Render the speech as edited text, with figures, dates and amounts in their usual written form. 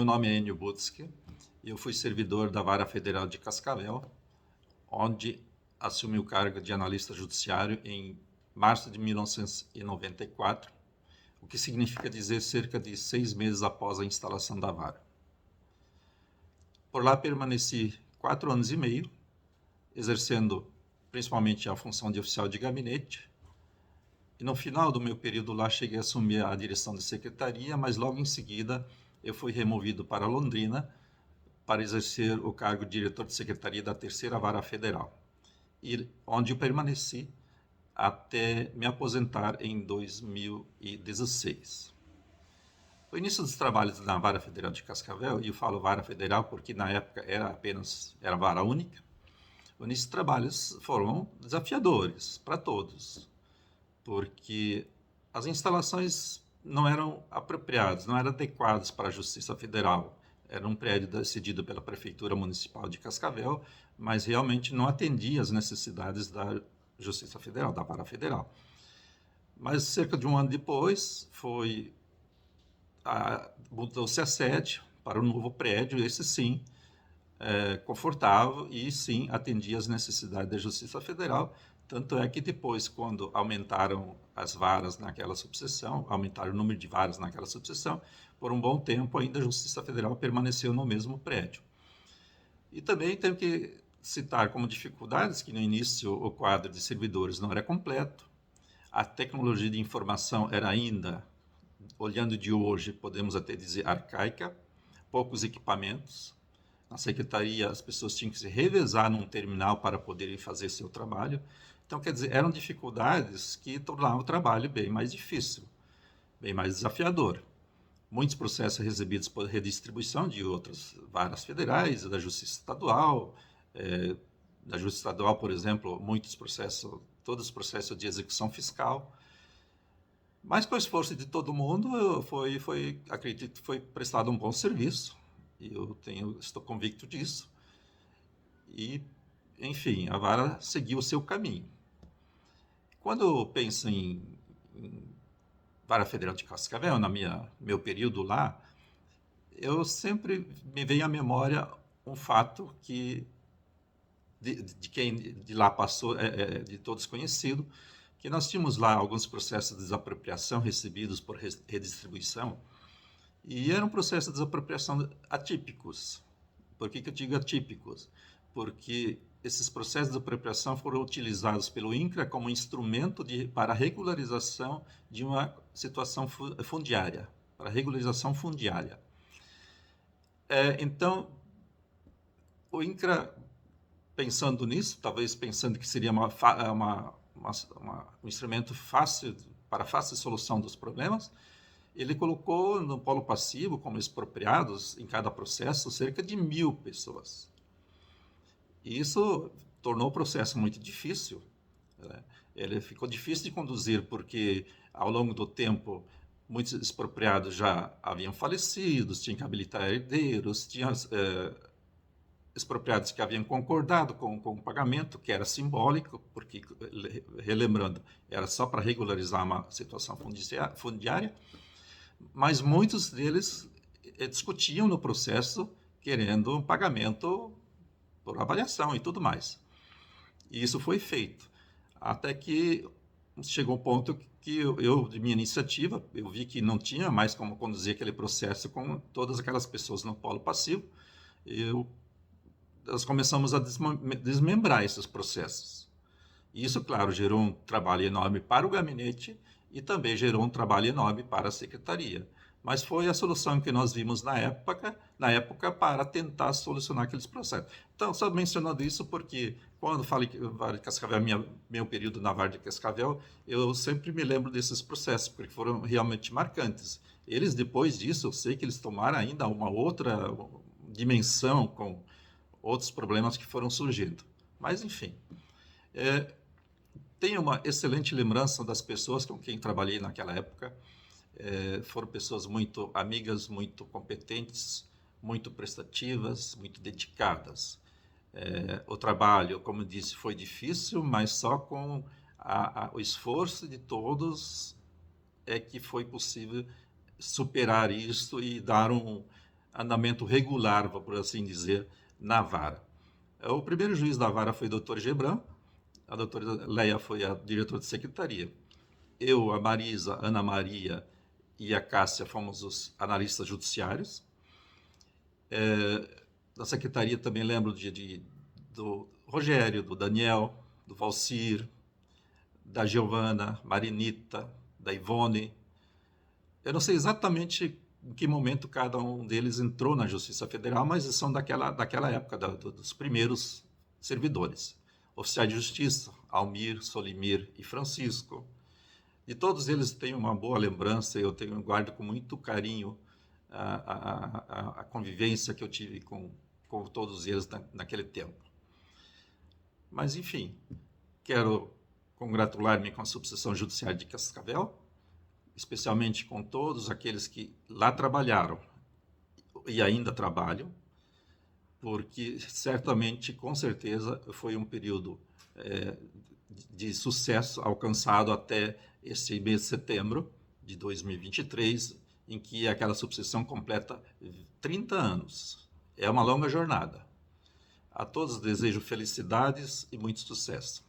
meu nome é Enio Butzke e eu fui servidor da Vara Federal de Cascavel, onde assumi o cargo de analista judiciário em março de 1994, o que significa dizer cerca de 6 meses após a instalação da vara. Por lá permaneci 4 anos e meio, exercendo principalmente a função de oficial de gabinete, e no final do meu período lá cheguei a assumir a direção de secretaria, mas logo em seguida eu fui removido para Londrina para exercer o cargo de diretor de secretaria da Terceira Vara Federal, e onde eu permaneci até me aposentar em 2016. O início dos trabalhos na Vara Federal de Cascavel, e eu falo Vara Federal porque na época era vara única, o início dos trabalhos foram desafiadores para todos, porque as instalações não eram apropriadas, não eram adequadas para a Justiça Federal. Era um prédio cedido pela Prefeitura Municipal de Cascavel, mas realmente não atendia às necessidades da Justiça Federal, da Vara Federal. Mas cerca de um ano depois, mudou-se a sede para um novo prédio, esse sim, confortável e sim atendia às necessidades da Justiça Federal. Tanto é que depois, quando aumentaram as varas naquela subseção, aumentaram o número de varas naquela subseção, por um bom tempo ainda a Justiça Federal permaneceu no mesmo prédio. E também tenho que citar como dificuldades que no início o quadro de servidores não era completo, a tecnologia de informação era ainda, olhando de hoje, podemos até dizer arcaica, poucos equipamentos. Na secretaria, as pessoas tinham que se revezar num terminal para poderem fazer seu trabalho. Então, quer dizer, eram dificuldades que tornavam o trabalho bem mais difícil, bem mais desafiador. Muitos processos recebidos por redistribuição de outras varas federais, da Justiça Estadual, da Justiça Estadual, por exemplo, todos os processos de execução fiscal. Mas com o esforço de todo mundo, acredito que foi prestado um bom serviço, e estou convicto disso. E, enfim, a vara seguiu o seu caminho. Quando eu penso em Vara Federal de Cascavel, meu período lá, eu sempre me vem à memória um fato que de quem de lá passou, de todos conhecido, que nós tínhamos lá alguns processos de desapropriação recebidos por redistribuição, e eram processos de desapropriação atípicos. Por que eu digo atípicos? Porque esses processos de apropriação foram utilizados pelo INCRA como instrumento para a regularização de uma situação fundiária, para regularização fundiária. Então, o INCRA, pensando nisso, talvez pensando que seria um instrumento fácil, para fácil solução dos problemas, ele colocou no polo passivo, como expropriados, em cada processo, cerca de 1.000 pessoas. E isso tornou o processo muito difícil. Né? Ele ficou difícil de conduzir, porque, ao longo do tempo, muitos expropriados já haviam falecido, tinham que habilitar herdeiros, tinha expropriados que haviam concordado com o pagamento, que era simbólico, porque, relembrando, era só para regularizar uma situação fundiária, mas muitos deles discutiam no processo querendo um pagamento por avaliação e tudo mais. E isso foi feito. Até que chegou um ponto que de minha iniciativa, eu vi que não tinha mais como conduzir aquele processo com todas aquelas pessoas no polo passivo. Nós começamos a desmembrar esses processos. E isso, claro, gerou um trabalho enorme para o gabinete e também gerou um trabalho enorme para a secretaria. Mas foi a solução que nós vimos na época para tentar solucionar aqueles processos. Então, só mencionando isso porque, quando falei que Vara de Cascavel é meu período na Vara de Cascavel, eu sempre me lembro desses processos, porque foram realmente marcantes. Eles, depois disso, eu sei que eles tomaram ainda uma outra dimensão com outros problemas que foram surgindo. Mas, enfim, tenho uma excelente lembrança das pessoas com quem trabalhei naquela época. Foram pessoas muito amigas, muito competentes, muito prestativas, muito dedicadas. O trabalho, como disse, foi difícil, mas só com o esforço de todos é que foi possível superar isso e dar andamento regular, por assim dizer, na vara. O primeiro juiz da vara foi o doutor Gebran, a doutora Leia foi a diretora de secretaria. Eu, a Marisa, a Ana Maria e a Cássia fomos os analistas judiciários. Da secretaria também lembro do Rogério, do Daniel, do Valcir, da Giovana, Marinita, da Ivone. Eu não sei exatamente em que momento cada um deles entrou na Justiça Federal, mas são daquela época, dos primeiros servidores. Oficiais de Justiça, Almir, Solimir e Francisco. De todos eles tenho uma boa lembrança, eu guardo com muito carinho a convivência que eu tive com todos eles naquele tempo. Mas, enfim, quero congratular-me com a subseção judiciária de Cascavel, especialmente com todos aqueles que lá trabalharam e ainda trabalham, porque certamente, com certeza, foi um período de sucesso alcançado até esse mês de setembro de 2023, em que aquela subseção completa 30 anos. É uma longa jornada. A todos desejo felicidades e muito sucesso.